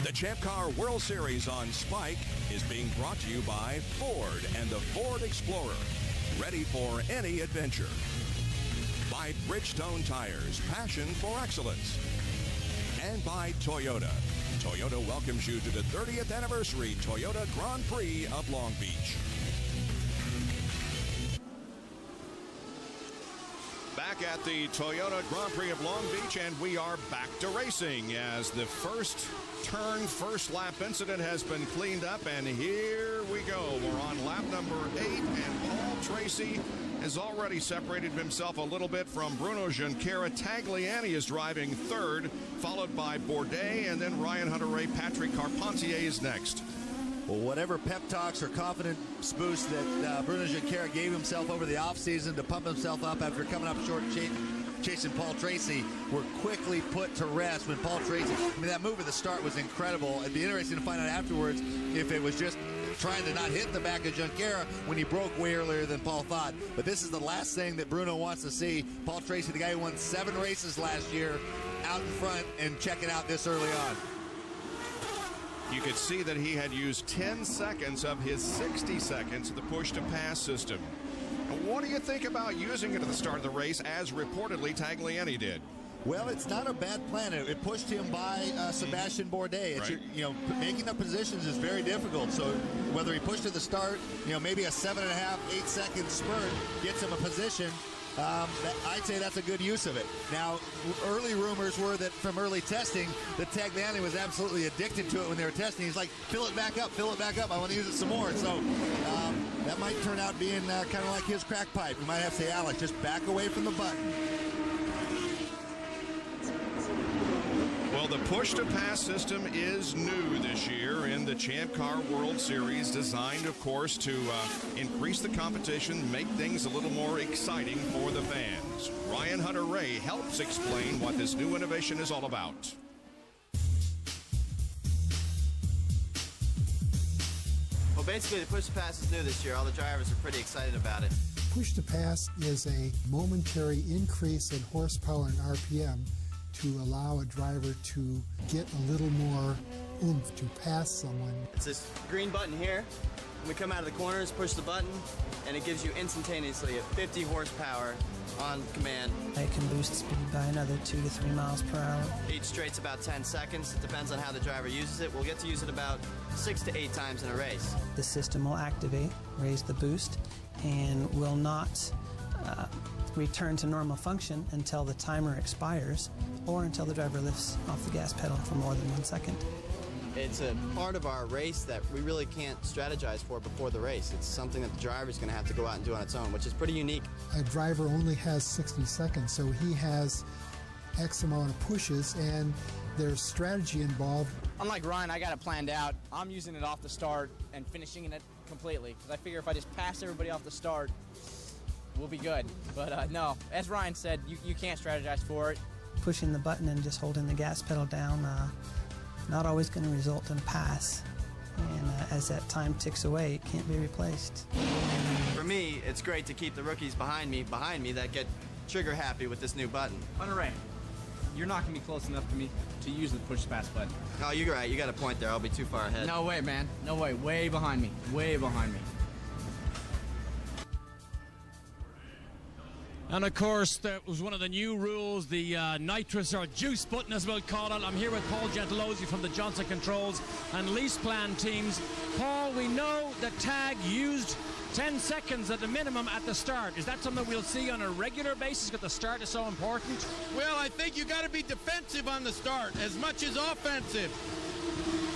The Champ Car World Series on Spike is being brought to you by Ford and the Ford Explorer. Ready for any adventure. By Bridgestone Tires, passion for excellence. And by Toyota. Toyota welcomes you to the 30th anniversary Toyota Grand Prix of Long Beach. Back at the Toyota Grand Prix of Long Beach, and we are back to racing as the first turn, first lap incident has been cleaned up, and here we go. We're on lap number 8, and Paul Tracy has already separated himself a little bit from Bruno Junqueira. Tagliani is driving third, followed by Bourdais, and then Ryan Hunter-Reay. Patrick Carpentier is next. Well, whatever pep talks or confidence boost that Bruno Junqueira gave himself over the offseason to pump himself up after coming up short chasing Paul Tracy were quickly put to rest when Paul Tracy, that move at the start was incredible. It'd be interesting to find out afterwards if it was just trying to not hit the back of Junqueira when he broke way earlier than Paul thought. But this is the last thing that Bruno wants to see. Paul Tracy, the guy who won 7 races last year, out in front and checking out this early on. You could see that he had used 10 seconds of his 60 seconds of the push-to-pass system. What do you think about using it at the start of the race, as reportedly Tagliani did? Well, it's not a bad plan. It pushed him by Sebastian Bourdais. Right. Making the positions is very difficult. So whether he pushed at the start, maybe a 7.5, 8-second spurt gets him a position. I'd say that's a good use of it. Now, early rumors were that from early testing that Tagliani was absolutely addicted to it when they were testing. He's like, fill it back up, I want to use it some more. So that might turn out being kind of like his crack pipe. We might have to say, Alex, just back away from the button. Well, the push-to-pass system is new this year in the Champ Car World Series, designed, of course, to increase the competition, make things a little more exciting for the fans. Ryan Hunter-Reay helps explain what this new innovation is all about. Well, basically, the push-to-pass is new this year. All the drivers are pretty excited about it. Push-to-pass is a momentary increase in horsepower and RPM to allow a driver to get a little more oomph to pass someone. It's this green button here. When we come out of the corners, push the button, and it gives you instantaneously a 50 horsepower on command. It can boost speed by another 2 to 3 miles per hour. Each straight's about 10 seconds. It depends on how the driver uses it. We'll get to use it about 6 to 8 times in a race. The system will activate, raise the boost, and will not return to normal function until the timer expires or until the driver lifts off the gas pedal for more than 1 second. It's a part of our race that we really can't strategize for before the race. It's something that the driver's going to have to go out and do on its own, which is pretty unique. A driver only has 60 seconds, so he has X amount of pushes, and there's strategy involved. Unlike Ryan, I got it planned out. I'm using it off the start and finishing it completely, because I figure if I just pass everybody off the start, we'll be good. But no, as Ryan said, you can't strategize for it. Pushing the button and just holding the gas pedal down, not always going to result in a pass. And as that time ticks away, it can't be replaced. For me, it's great to keep the rookies behind me that get trigger happy with this new button. Hunter-Reay, you're not going to be close enough to me to use the push-pass button. Oh, you're right. You got a point there. I'll be too far ahead. No way, man. No way. Way behind me. Way behind me. And of course, that was one of the new rules, the nitrous or juice button, as we'll call it. I'm here with Paul Gentilozzi from the Johnson Controls and Lease Plan teams. Paul, we know that Tag used 10 seconds at the minimum at the start. Is that something we'll see on a regular basis because the start is so important? Well, I think you got to be defensive on the start as much as offensive.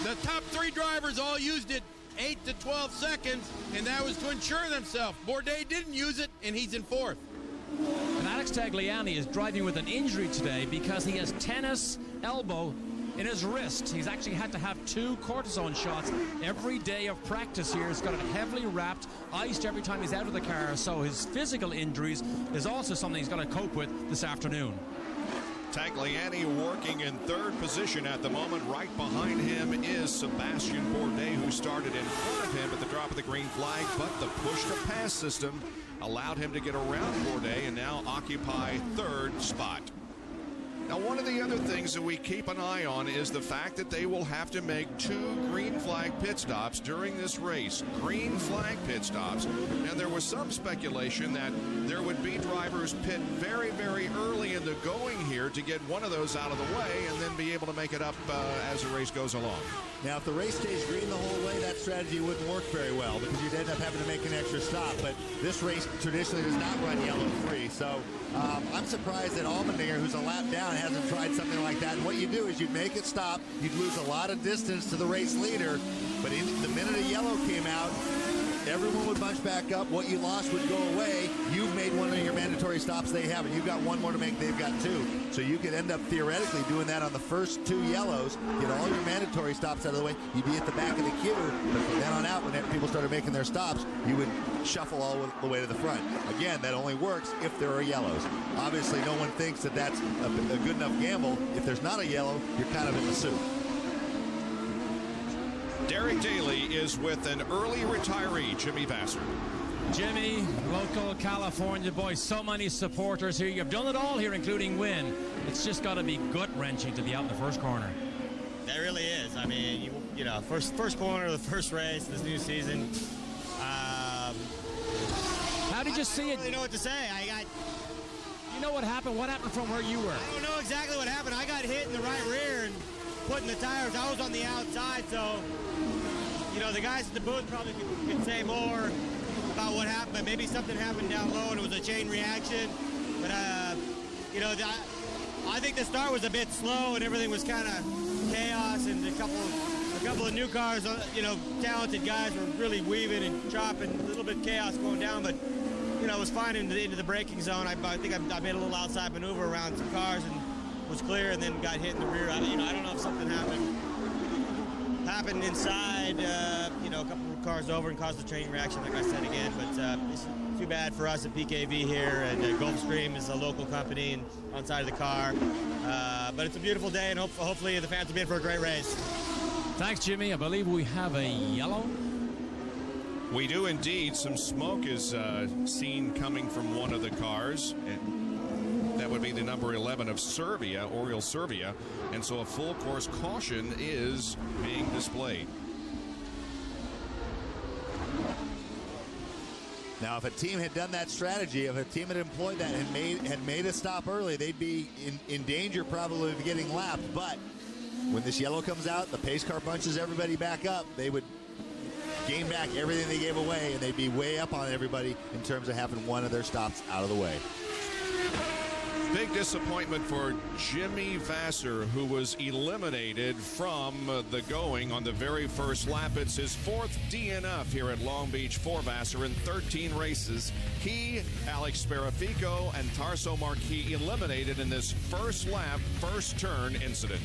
The top 3 drivers all used it 8 to 12 seconds, and that was to ensure themselves. Bourdais didn't use it, and he's in 4th. And Alex Tagliani is driving with an injury today because he has tennis elbow in his wrist. He's actually had to have 2 cortisone shots every day of practice here. He's got it heavily wrapped, iced every time he's out of the car. So his physical injuries is also something he's got to cope with this afternoon. Tagliani working in 3rd position at the moment. Right behind him is Sebastian Bourdais, who started in front of him at the drop of the green flag, but the push-to-pass system allowed him to get around Bourdais and now occupy 3rd spot. Now, one of the other things that we keep an eye on is the fact that they will have to make 2 green flag pit stops during this race. Green flag pit stops. And there was some speculation that there would be drivers pit very, very early in the going here to get one of those out of the way and then be able to make it up as the race goes along. Now, if the race stays green the whole way, that strategy wouldn't work very well because you'd end up having to make an extra stop. But this race traditionally does not run yellow free. So I'm surprised that Allmendinger, who's a lap down, hasn't tried something like that. And what you do is you'd make it stop. You'd lose a lot of distance to the race leader. But the minute a yellow came out, everyone would bunch back up. What you lost would go away. You've made one of your mandatory stops. They haven't. You've got one more to make. They've got 2. So you could end up theoretically doing that on the first 2 yellows, get all your mandatory stops out of the way. You'd be at the back of the queue. But from then on out, when people started making their stops, you would shuffle all the way to the front. Again, that only works if there are yellows. Obviously, no one thinks that that's a good enough gamble. If there's not a yellow, you're kind of in the soup. Derek Daly is with an early retiree, Jimmy Vasser. Jimmy, local California boy, so many supporters here. You've done it all here, including win. It's just got to be gut-wrenching to be out in the first corner. It really is. I mean, you know, first corner of the first race this new season. How did you see it? I don't really know what to say. You know what happened? What happened from where you were? I don't know exactly what happened. I got hit in the right rear and putting the tires. I was on the outside, so you know the guys at the booth probably could say more about what happened, but maybe something happened down low and it was a chain reaction. But you know, I think the start was a bit slow and everything was kind of chaos, and a couple of new cars, you know, talented guys were really weaving and chopping, a little bit chaos going down, but you know, it was fine into the braking zone. I think I made a little outside maneuver around some cars and was clear, and then got hit in the rear. I don't know if something happened inside, you know, a couple of cars over and caused a chain reaction, like I said again. But it's too bad for us at PKV here, and Gulfstream is a local company and on side of the car. But it's a beautiful day, and hopefully the fans will be in for a great race. Thanks, Jimmy. I believe we have a yellow. We do indeed. Some smoke is seen coming from one of the cars. That would be the number 11 of Serbia, Oriol Serbia. And so a full course caution is being displayed. Now, if a team had done that strategy, if a team had employed that and had made a stop early, they'd be in danger probably of getting lapped. But when this yellow comes out, the pace car bunches everybody back up. They would gain back everything they gave away, and they'd be way up on everybody in terms of having one of their stops out of the way. Big disappointment for Jimmy Vasser, who was eliminated from the going on the very first lap. It's his 4th DNF here at Long Beach for Vasser in 13 races. He, Alex Sparafico, and Tarso Marquis eliminated in this first lap, first turn incident.